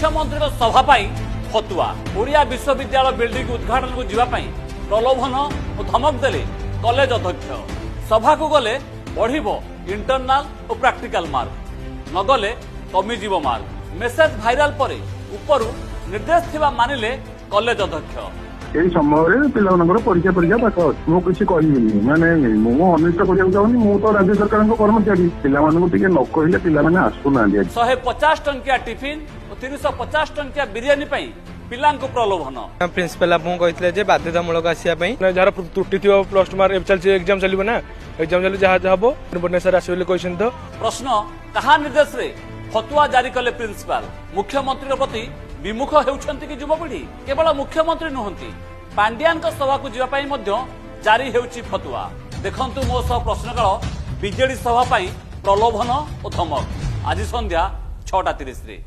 मुख्यमंत्री सभा फतुआ ओडिया विश्वविद्यालय बिल्डिंग उद्घाटन को जीवाई प्रलोभन और धमक देले कॉलेज अध्यक्ष। सभा को गले बढ़िबो इंटरनल और प्रैक्टिकल मार्क न गले कमिजिबो मार्क। मेसेज भाइराल परे उपरु निर्देश थिबा मानिले कॉलेज अध्यक्ष। यही समय पिला परीक्षा परीक्षा पाठ अच्छे मुझे किसी कहनी माने मुझे अनिष्ट करने चाहूनी मु तो राज्य सरकार कर्मचारी पिला न कहले पिला आसुना 150 टंकिया टिफिन और 350 टंकिया बिरियानी पिला प्रलोभन। प्रिंसिपल आपको बाध्यतामूलक आसपा जार त्रुटि थी प्लस टू मार्क चलती एग्जाम चलो ना एग्जाम चलो जहाँ जहाँ हम भुवनेश्वर आसो कहते। प्रश्न कहा निर्देश रे फतुआ जारी कले प्रिंसिपल मुख्यमंत्री प्रति विमुख होउछंती कि युवपीढ़ी केवल मुख्यमंत्री नुहंती पांड्यान सभा को जीवाई जारी हेउची फतुआ। देखंतु मो सह प्रश्नकाल बीजेडी सभा प्रलोभन और धमक आज संध्या 6:30 रे।